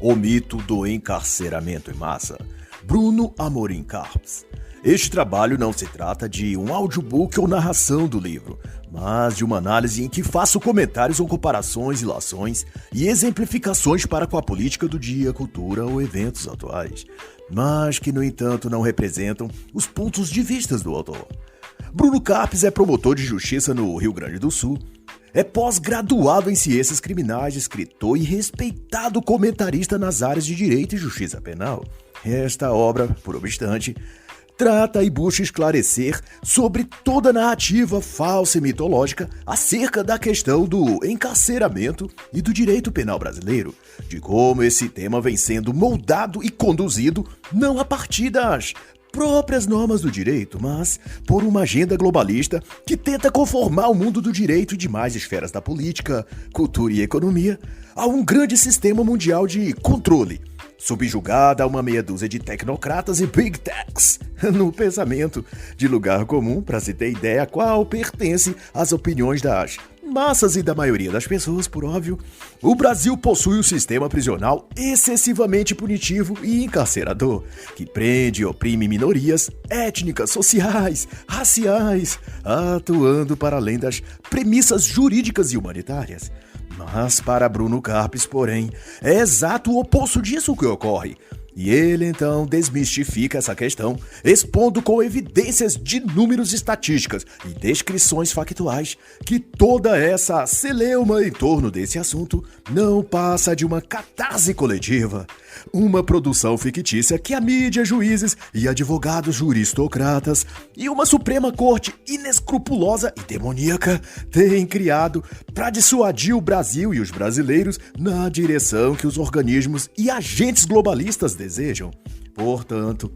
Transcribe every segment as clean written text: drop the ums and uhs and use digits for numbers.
O mito do encarceramento em massa. Bruno Amorim Carpes. Este trabalho não se trata de um audiobook ou narração do livro, mas de uma análise em que faço comentários ou comparações, ilações e exemplificações para com a política do dia, cultura ou eventos atuais, mas que, no entanto, não representam os pontos de vista do autor. Bruno Carpes é promotor de justiça no Rio Grande do Sul, é pós-graduado em ciências criminais, escritor e respeitado comentarista nas áreas de direito e justiça penal. Esta obra, por obstante, trata e busca esclarecer sobre toda a narrativa falsa e mitológica acerca da questão do encarceramento e do direito penal brasileiro, de como esse tema vem sendo moldado e conduzido não a partir das próprias normas do direito, mas por uma agenda globalista que tenta conformar o mundo do direito e demais esferas da política, cultura e economia a um grande sistema mundial de controle, subjugada a uma meia dúzia de tecnocratas e big techs no pensamento de lugar comum, para se ter ideia a qual pertence às opiniões das massas e da maioria das pessoas, por óbvio. O Brasil possui um sistema prisional excessivamente punitivo e encarcerador, que prende e oprime minorias étnicas, sociais, raciais, atuando para além das premissas jurídicas e humanitárias. Mas para Bruno Carpes, porém, é exato o oposto disso que ocorre. E ele então desmistifica essa questão, expondo com evidências de números, estatísticas e descrições factuais que toda essa celeuma em torno desse assunto não passa de uma catarse coletiva, uma produção fictícia que a mídia, juízes e advogados juristocratas e uma Suprema Corte inescrupulosa e demoníaca têm criado para dissuadir o Brasil e os brasileiros na direção que os organismos e agentes globalistas desejam. Portanto,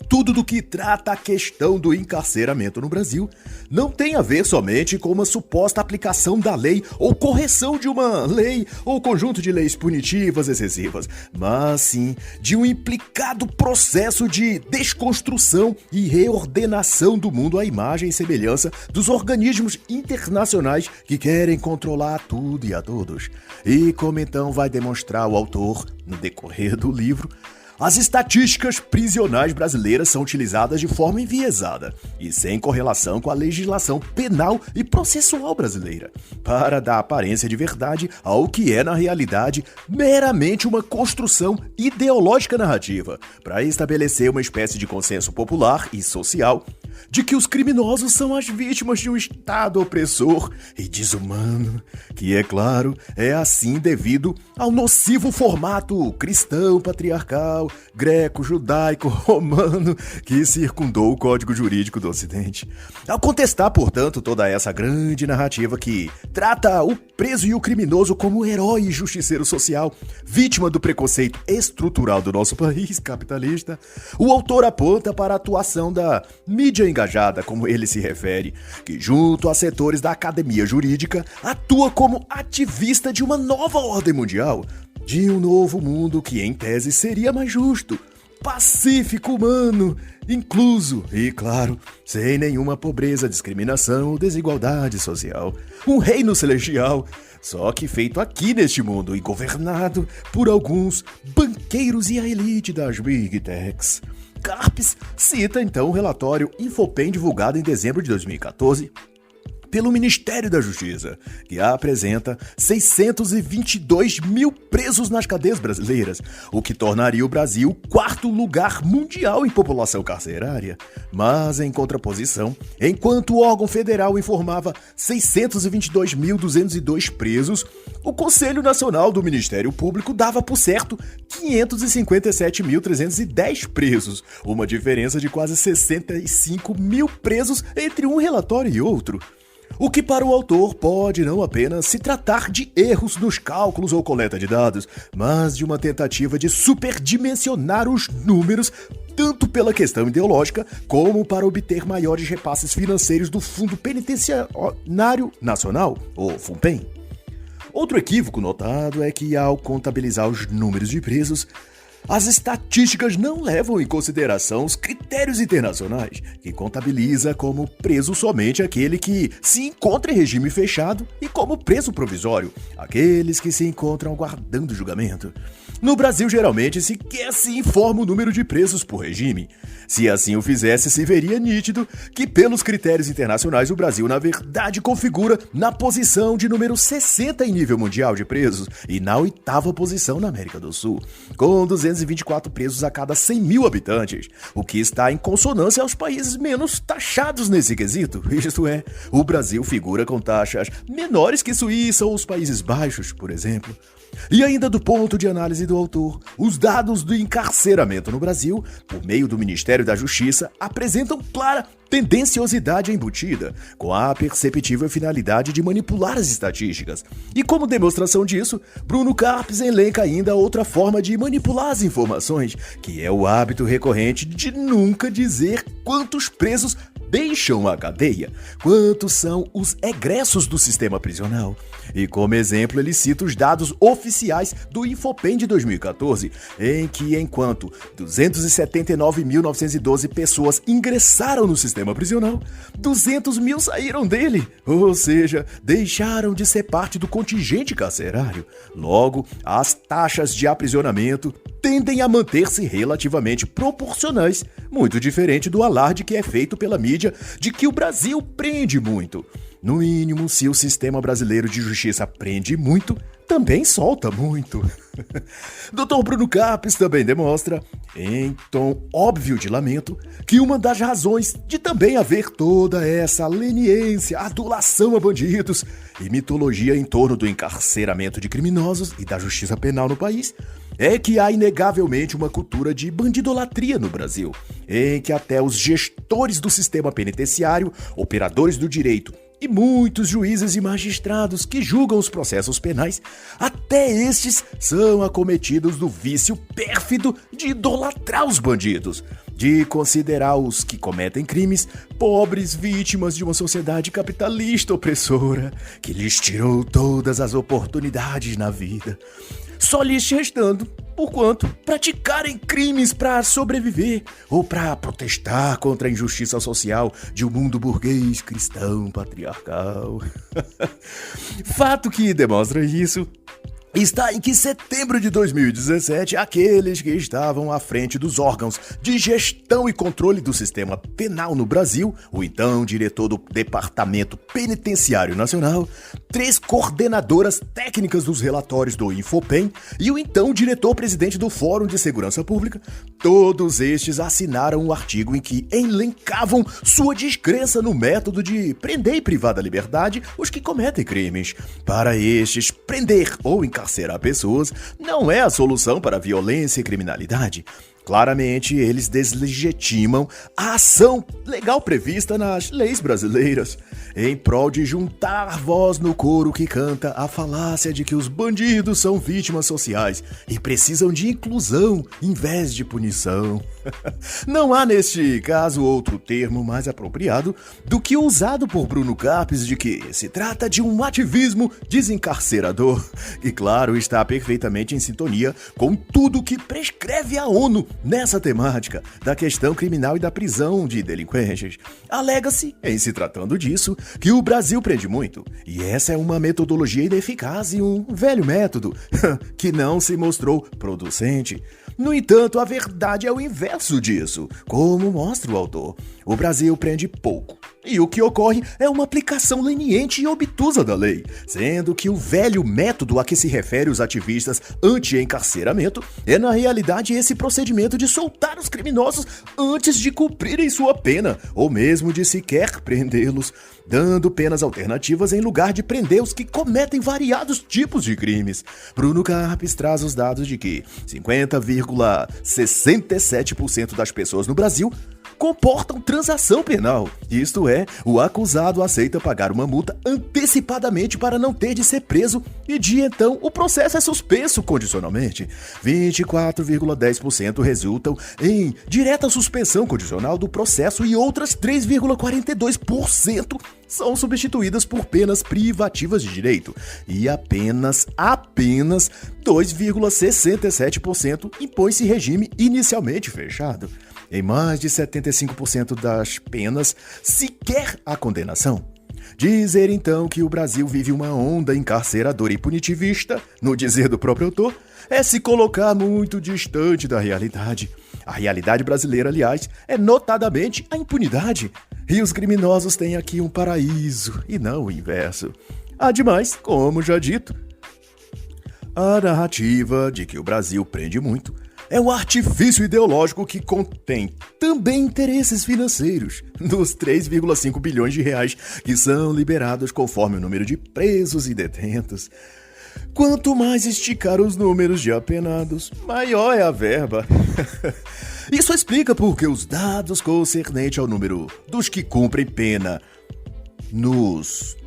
tudo do que trata a questão do encarceramento no Brasil não tem a ver somente com uma suposta aplicação da lei ou correção de uma lei ou conjunto de leis punitivas excessivas, mas sim de um implicado processo de desconstrução e reordenação do mundo à imagem e semelhança dos organismos internacionais que querem controlar tudo e a todos. E como então vai demonstrar o autor no decorrer do livro, as estatísticas prisionais brasileiras são utilizadas de forma enviesada e sem correlação com a legislação penal e processual brasileira, para dar aparência de verdade ao que é, na realidade, meramente uma construção ideológica narrativa, para estabelecer uma espécie de consenso popular e social de que os criminosos são as vítimas de um Estado opressor e desumano, que, é claro, é assim devido ao nocivo formato cristão, patriarcal, greco, judaico, romano que circundou o Código Jurídico do Ocidente. Ao contestar, portanto, toda essa grande narrativa que trata o preso e o criminoso como herói e justiceiro social, vítima do preconceito estrutural do nosso país capitalista, o autor aponta para a atuação da mídia engajada, como ele se refere, que junto a setores da academia jurídica atua como ativista de uma nova ordem mundial, de um novo mundo que, em tese, seria mais justo, pacífico, humano, incluso e, claro, sem nenhuma pobreza, discriminação ou desigualdade social. Um reino celestial, só que feito aqui neste mundo e governado por alguns banqueiros e a elite das Big Techs. Carpes cita então o relatório Infopen divulgado em dezembro de 2014 pelo Ministério da Justiça, que apresenta 622 mil presos nas cadeias brasileiras, o que tornaria o Brasil o quarto lugar mundial em população carcerária. Mas, em contraposição, enquanto o órgão federal informava 622.202 presos, o Conselho Nacional do Ministério Público dava por certo 557.310 presos, uma diferença de quase 65 mil presos entre um relatório e outro. O que para o autor pode não apenas se tratar de erros nos cálculos ou coleta de dados, mas de uma tentativa de superdimensionar os números tanto pela questão ideológica como para obter maiores repasses financeiros do Fundo Penitenciário Nacional, ou FUNPEN. Outro equívoco notado é que, ao contabilizar os números de presos, As estatísticas não levam em consideração os critérios internacionais, que contabiliza como preso somente aquele que se encontra em regime fechado e como preso provisório, aqueles que se encontram aguardando julgamento. No Brasil, geralmente, sequer se informa o número de presos por regime. Se assim o fizesse, se veria nítido que, pelos critérios internacionais, o Brasil, na verdade, configura na posição de número 60 em nível mundial de presos e na 8ª posição na América do Sul, com 224 presos a cada 100 mil habitantes, o que está em consonância aos países menos taxados nesse quesito. Isto é, o Brasil figura com taxas menores que Suíça ou os Países Baixos, por exemplo. E ainda do ponto de análise do autor, os dados do encarceramento no Brasil, por meio do Ministério da Justiça, apresentam clara tendenciosidade embutida, com a perceptível finalidade de manipular as estatísticas. E como demonstração disso, Bruno Carpes elenca ainda outra forma de manipular as informações, que é o hábito recorrente de nunca dizer quantos presos deixam a cadeia, quantos são os egressos do sistema prisional. E como exemplo, ele cita os dados oficiais do Infopem de 2014, em que, enquanto 279.912 pessoas ingressaram no sistema prisional, 200 mil saíram dele, ou seja, deixaram de ser parte do contingente carcerário. Logo, as taxas de aprisionamento tendem a manter-se relativamente proporcionais, muito diferente do alarde que é feito pela mídia de que o Brasil prende muito. No mínimo, se o sistema brasileiro de justiça prende muito, também solta muito. Dr. Bruno Carpes também demonstra, em tom óbvio de lamento, que uma das razões de também haver toda essa leniência, adulação a bandidos e mitologia em torno do encarceramento de criminosos e da justiça penal no país é que há inegavelmente uma cultura de bandidolatria no Brasil, em que até os gestores do sistema penitenciário, operadores do direito e muitos juízes e magistrados que julgam os processos penais, até estes são acometidos do vício pérfido de idolatrar os bandidos, de considerar os que cometem crimes pobres vítimas de uma sociedade capitalista opressora que lhes tirou todas as oportunidades na vida, só lhes restando, porquanto, praticarem crimes para sobreviver ou para protestar contra a injustiça social de um mundo burguês cristão patriarcal. Fato que demonstra isso está em que, em setembro de 2017, aqueles que estavam à frente dos órgãos de gestão e controle do sistema penal no Brasil, o então diretor do Departamento Penitenciário Nacional, 3 coordenadoras técnicas dos relatórios do Infopem e o então diretor-presidente do Fórum de Segurança Pública, todos estes assinaram um artigo em que elencavam sua descrença no método de prender e privar da liberdade os que cometem crimes. Para estes, prender ou encarcerar pessoas não é a solução para a violência e criminalidade. Claramente, eles deslegitimam a ação legal prevista nas leis brasileiras, em prol de juntar voz no coro que canta a falácia de que os bandidos são vítimas sociais e precisam de inclusão em vez de punição. Não há, neste caso, outro termo mais apropriado do que o usado por Bruno Carpes de que se trata de um ativismo desencarcerador, que, claro, está perfeitamente em sintonia com tudo que prescreve a ONU nessa temática da questão criminal e da prisão de delinquentes. Alega-se, em se tratando disso, que o Brasil prende muito, e essa é uma metodologia ineficaz e um velho método que não se mostrou producente. No entanto, a verdade é o inverso disso, como mostra o autor. O Brasil prende pouco, e o que ocorre é uma aplicação leniente e obtusa da lei, sendo que o velho método a que se refere os ativistas anti-encarceramento é, na realidade, esse procedimento de soltar os criminosos antes de cumprirem sua pena, ou mesmo de sequer prendê-los, dando penas alternativas em lugar de prender os que cometem variados tipos de crimes. Bruno Carpes traz os dados de que 50,67% das pessoas no Brasil comportam transação penal. Isto é, o acusado aceita pagar uma multa antecipadamente para não ter de ser preso e de então o processo é suspenso condicionalmente. 24,10% resultam em direta suspensão condicional do processo e outras 3,42% são substituídas por penas privativas de direito e apenas 2,67% impõe-se regime inicialmente fechado. Em mais de 75% das penas, sequer a condenação. Dizer então que o Brasil vive uma onda encarceradora e punitivista, no dizer do próprio autor, é se colocar muito distante da realidade. A realidade brasileira, aliás, é notadamente a impunidade. E os criminosos têm aqui um paraíso, e não o inverso. Ademais, como já dito, a narrativa de que o Brasil prende muito é um artifício ideológico que contém também interesses financeiros dos 3,5 bilhões de reais que são liberados conforme o número de presos e detentos. Quanto mais esticar os números de apenados, maior é a verba. Isso explica porque os dados concernentes ao número dos que cumprem pena nos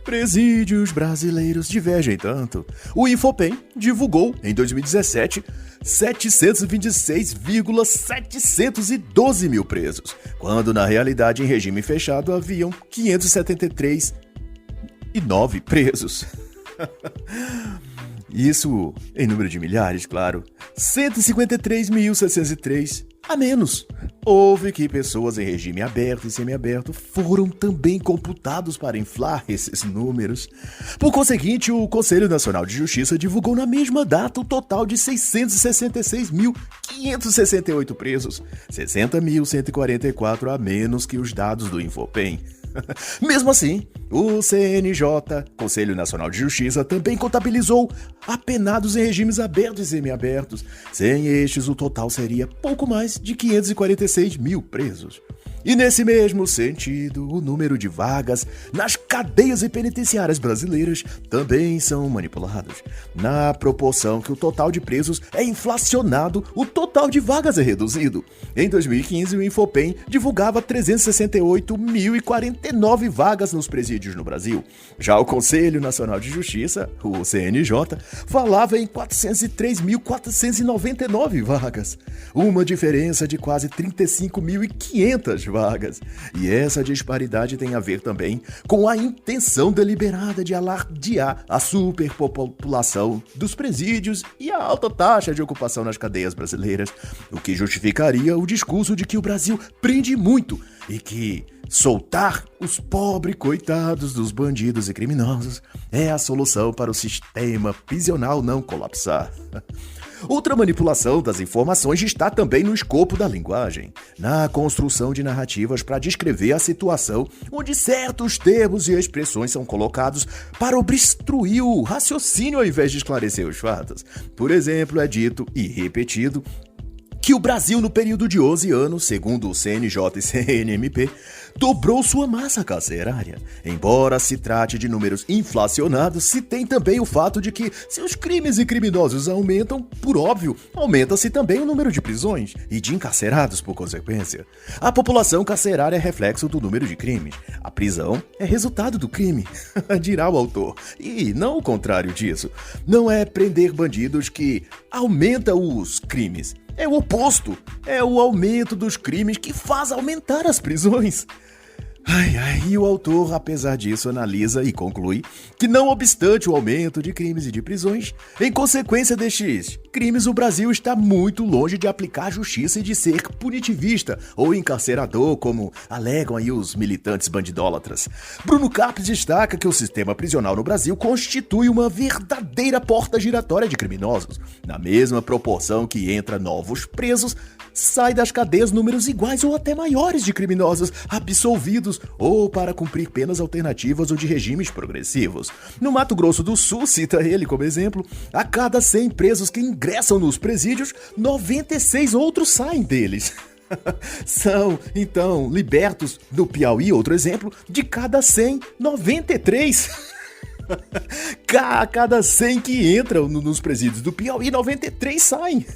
presídios brasileiros divergem tanto. O Infopem divulgou, em 2017, 726,712 mil presos, quando na realidade em regime fechado haviam 573,9 presos. Isso em número de milhares, claro. 153.703 a menos. Houve que pessoas em regime aberto e semiaberto foram também computados para inflar esses números. Por conseguinte, o Conselho Nacional de Justiça divulgou na mesma data o total de 666.568 presos, 60.144 a menos que os dados do Infopem. Mesmo assim, o CNJ, Conselho Nacional de Justiça, também contabilizou apenados em regimes abertos e semiabertos. Sem estes, o total seria pouco mais de 546 mil presos. E nesse mesmo sentido, o número de vagas nas cadeias e penitenciárias brasileiras também são manipulados. Na proporção que o total de presos é inflacionado, o total de vagas é reduzido. Em 2015, o Infopem divulgava 368.049 vagas nos presídios no Brasil. Já o Conselho Nacional de Justiça, o CNJ, falava em 403.499 vagas. Uma diferença de quase 35.500 vagas. E essa disparidade tem a ver também com a intenção deliberada de alardear a superpopulação dos presídios e a alta taxa de ocupação nas cadeias brasileiras, o que justificaria o discurso de que o Brasil prende muito e que soltar os pobres coitados dos bandidos e criminosos é a solução para o sistema prisional não colapsar. Outra manipulação das informações está também no escopo da linguagem, na construção de narrativas para descrever a situação onde certos termos e expressões são colocados para obstruir o raciocínio ao invés de esclarecer os fatos. Por exemplo, é dito e repetido que o Brasil, no período de 11 anos, segundo o CNJ e CNMP, dobrou sua massa carcerária. Embora se trate de números inflacionados, se tem também o fato de que, se os crimes e criminosos aumentam, por óbvio, aumenta-se também o número de prisões e de encarcerados por consequência. A população carcerária é reflexo do número de crimes. A prisão é resultado do crime, dirá o autor. E não o contrário disso. Não é prender bandidos que aumenta os crimes. É o oposto, é o aumento dos crimes que faz aumentar as prisões. E o autor, apesar disso, analisa e conclui que, não obstante o aumento de crimes e de prisões, em consequência destes crimes, o Brasil está muito longe de aplicar justiça e de ser punitivista ou encarcerador, como alegam aí os militantes bandidólatras. Bruno Carpes destaca que o sistema prisional no Brasil constitui uma verdadeira porta giratória de criminosos. Na mesma proporção que entra novos presos, sai das cadeias números iguais ou até maiores de criminosos absolvidos ou para cumprir penas alternativas ou de regimes progressivos. No Mato Grosso do Sul, cita ele como exemplo, a cada 100 presos que ingressam nos presídios, 96 outros saem deles. São, então, libertos no Piauí, outro exemplo, de cada 100, 93. A cada 100 que entram nos presídios do Piauí, 93 saem.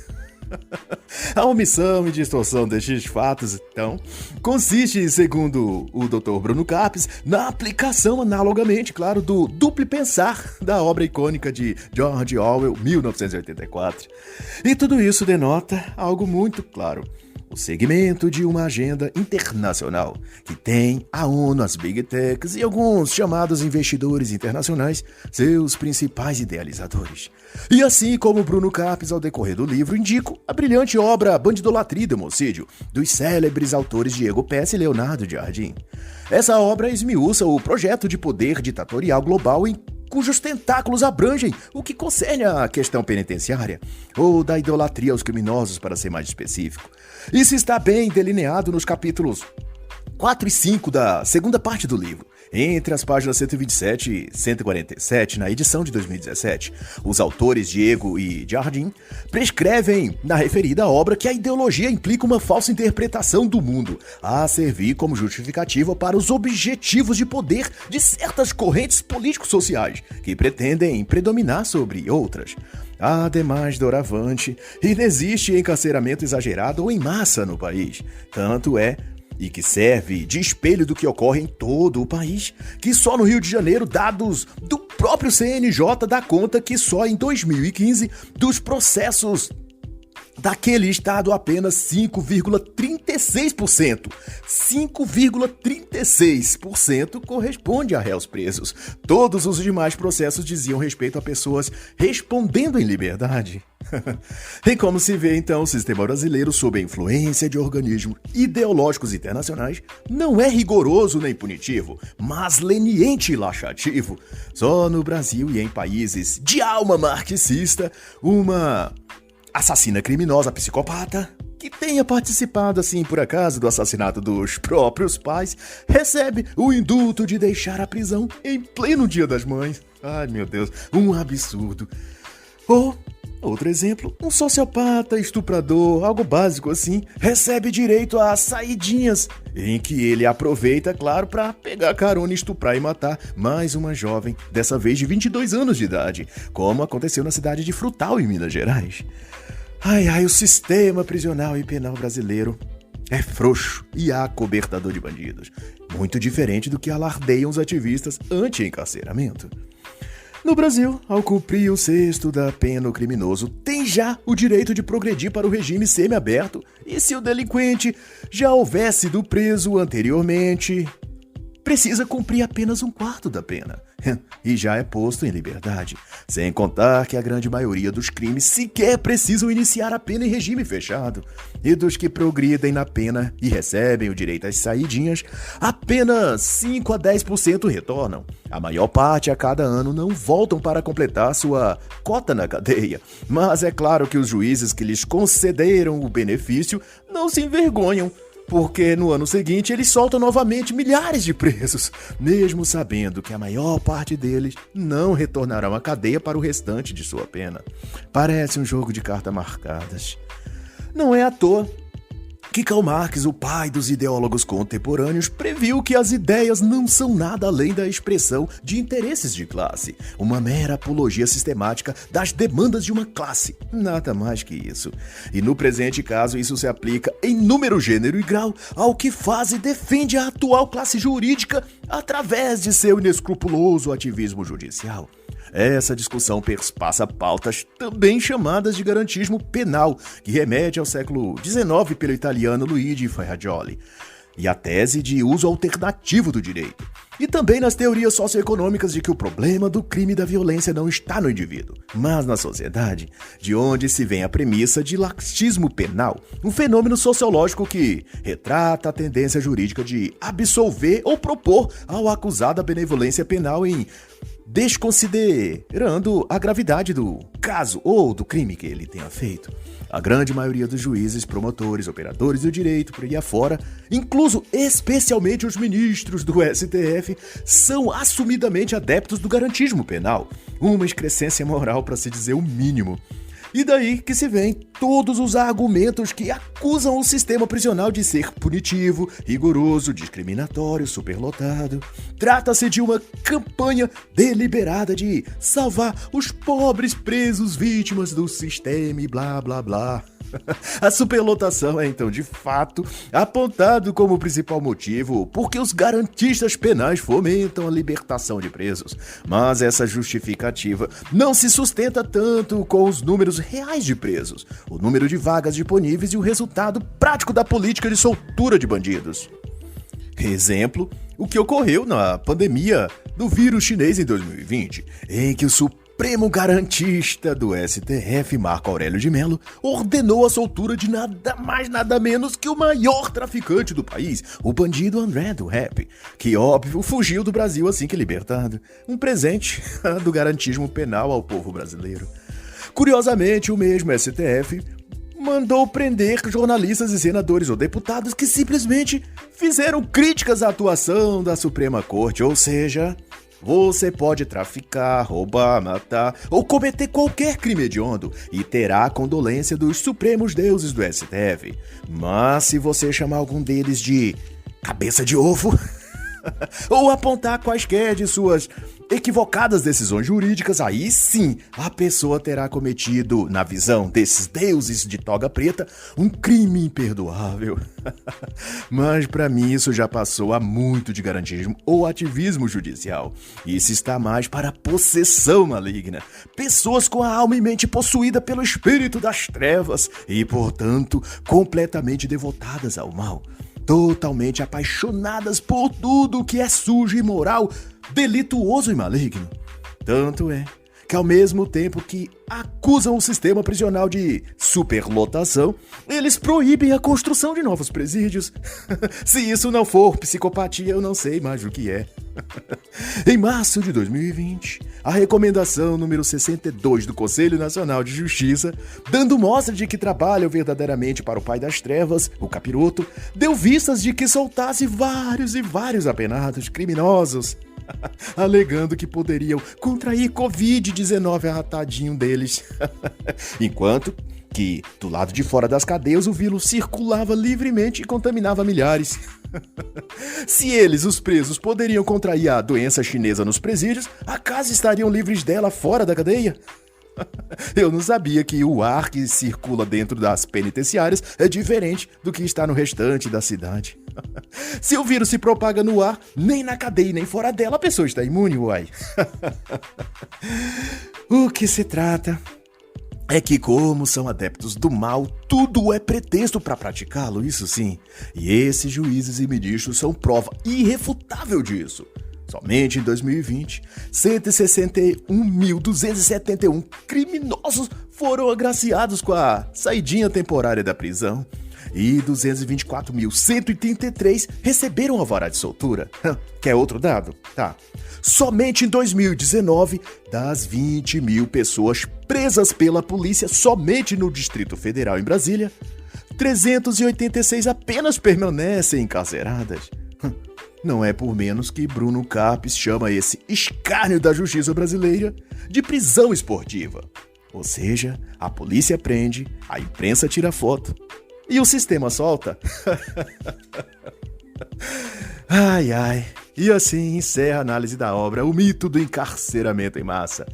A omissão e distorção destes fatos, então, consiste, segundo o Dr. Bruno Carpes, na aplicação analogamente, claro, do duplo pensar da obra icônica de George Orwell, 1984. E tudo isso denota algo muito claro: o segmento de uma agenda internacional que tem a ONU, as Big Techs e alguns chamados investidores internacionais, seus principais idealizadores. E assim como Bruno Carpes, ao decorrer do livro, indico a brilhante obra Bandidolatria e Democídio, dos célebres autores Diego Pesce e Leonardo de Jardim. Essa obra esmiuça o projeto de poder ditatorial global em cujos tentáculos abrangem o que concerne à questão penitenciária, ou da idolatria aos criminosos, para ser mais específico. Isso está bem delineado nos capítulos 4 e 5 da segunda parte do livro, entre as páginas 127 e 147, na edição de 2017. Os autores Diego e Jardim prescrevem na referida obra que a ideologia implica uma falsa interpretação do mundo, a servir como justificativa para os objetivos de poder de certas correntes político-sociais, que pretendem predominar sobre outras. Ademais, doravante, inexiste encarceramento exagerado ou em massa no país. Tanto é, e que serve de espelho do que ocorre em todo o país, que só no Rio de Janeiro, dados do próprio CNJ dá conta que só em 2015, dos processos daquele estado, apenas 5,36% corresponde a réus presos. Todos os demais processos diziam respeito a pessoas respondendo em liberdade. E como se vê, então, o sistema brasileiro, sob a influência de organismos ideológicos internacionais, não é rigoroso nem punitivo, mas leniente e laxativo. Só no Brasil e em países de alma marxista, uma assassina criminosa psicopata que tenha participado, assim por acaso, do assassinato dos próprios pais, recebe o indulto de deixar a prisão em pleno Dia das Mães. Ai, meu Deus, um absurdo. Ou, outro exemplo, um sociopata, estuprador, algo básico assim, recebe direito a saidinhas, em que ele aproveita, claro, para pegar carona, estuprar e matar mais uma jovem, dessa vez de 22 anos de idade, como aconteceu na cidade de Frutal, em Minas Gerais. O sistema prisional e penal brasileiro é frouxo e acobertador de bandidos, muito diferente do que alardeiam os ativistas anti-encarceramento. No Brasil, ao cumprir o sexto da pena, o criminoso tem já o direito de progredir para o regime semiaberto, e se o delinquente já houvesse sido preso anteriormente, precisa cumprir apenas um quarto da pena e já é posto em liberdade, sem contar que a grande maioria dos crimes sequer precisam iniciar a pena em regime fechado, e dos que progridem na pena e recebem o direito às saidinhas, apenas 5 a 10% retornam. A maior parte a cada ano não voltam para completar sua cota na cadeia, mas é claro que os juízes que lhes concederam o benefício não se envergonham, porque no ano seguinte eles soltam novamente milhares de presos, mesmo sabendo que a maior parte deles não retornarão à cadeia para o restante de sua pena. Parece um jogo de cartas marcadas. Não é à toa que Karl Marx, o pai dos ideólogos contemporâneos, previu que as ideias não são nada além da expressão de interesses de classe, uma mera apologia sistemática das demandas de uma classe, nada mais que isso. E no presente caso, isso se aplica em número, gênero e grau ao que faz e defende a atual classe jurídica através de seu inescrupuloso ativismo judicial. Essa discussão perspassa pautas também chamadas de garantismo penal, que remete ao século XIX pelo italiano Luigi Ferrajoli, e a tese de uso alternativo do direito. E também nas teorias socioeconômicas de que o problema do crime e da violência não está no indivíduo, mas na sociedade, de onde se vem a premissa de laxismo penal, um fenômeno sociológico que retrata a tendência jurídica de absolver ou propor ao acusado a benevolência penal em desconsiderando a gravidade do caso ou do crime que ele tenha feito. A grande maioria dos juízes, promotores, operadores do direito, por aí afora, incluso especialmente os ministros do STF, são assumidamente adeptos do garantismo penal, uma excrescência moral, para se dizer o mínimo. E daí que se vêm todos os argumentos que acusam o sistema prisional de ser punitivo, rigoroso, discriminatório, superlotado. Trata-se de uma campanha deliberada de salvar os pobres presos vítimas do sistema e blá blá blá. A superlotação é então, de fato, apontado como principal motivo porque os garantistas penais fomentam a libertação de presos. Mas essa justificativa não se sustenta tanto com os números reais de presos, o número de vagas disponíveis e o resultado prático da política de soltura de bandidos. Exemplo, o que ocorreu na pandemia do vírus chinês em 2020, em que o Supremo Garantista do STF, Marco Aurélio de Mello, ordenou a soltura de nada mais nada menos que o maior traficante do país, o bandido André do Rap, que, óbvio, fugiu do Brasil assim que libertado. Um presente do garantismo penal ao povo brasileiro. Curiosamente, o mesmo STF mandou prender jornalistas e senadores ou deputados que simplesmente fizeram críticas à atuação da Suprema Corte, ou seja, você pode traficar, roubar, matar ou cometer qualquer crime hediondo e terá a condolência dos supremos deuses do STF. Mas se você chamar algum deles de cabeça de ovo ou apontar quaisquer de suas equivocadas decisões jurídicas, aí sim a pessoa terá cometido, na visão desses deuses de toga preta, um crime imperdoável. Mas pra mim isso já passou há muito de garantismo ou ativismo judicial. Isso está mais para possessão maligna. Pessoas com a alma e mente possuída pelo espírito das trevas e, portanto, completamente devotadas ao mal. Totalmente apaixonadas por tudo que é sujo, imoral, delituoso e maligno. Tanto é que, ao mesmo tempo que acusam o sistema prisional de superlotação, eles proíbem a construção de novos presídios. Se isso não for psicopatia, eu não sei mais o que é. Em março de 2020, a recomendação número 62 do Conselho Nacional de Justiça, dando mostra de que trabalham verdadeiramente para o pai das trevas, o capiroto, deu vistas de que soltasse vários e vários apenados criminosos, alegando que poderiam contrair Covid-19 tadinho deles. Enquanto que, do lado de fora das cadeias, o vírus circulava livremente e contaminava milhares. Se eles, os presos, poderiam contrair a doença chinesa nos presídios, acaso estariam livres dela fora da cadeia? Eu não sabia que o ar que circula dentro das penitenciárias é diferente do que está no restante da cidade. Se o vírus se propaga no ar, nem na cadeia nem fora dela a pessoa está imune, uai. O que se trata é que, como são adeptos do mal, tudo é pretexto para praticá-lo, isso sim. E esses juízes e ministros são prova irrefutável disso. Somente em 2020, 161.271 criminosos foram agraciados com a saidinha temporária da prisão e 224.183 receberam alvará de soltura. Quer outro dado? Tá. Somente em 2019, das 20 mil pessoas presas pela polícia somente no Distrito Federal em Brasília, 386 apenas permanecem encarceradas. Não é por menos que Bruno Carpes chama esse escárnio da justiça brasileira de prisão esportiva. Ou seja, a polícia prende, a imprensa tira foto e o sistema solta. Ai, ai. E assim encerra a análise da obra O Mito do Encarceramento em Massa,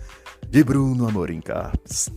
de Bruno Amorim Carpes.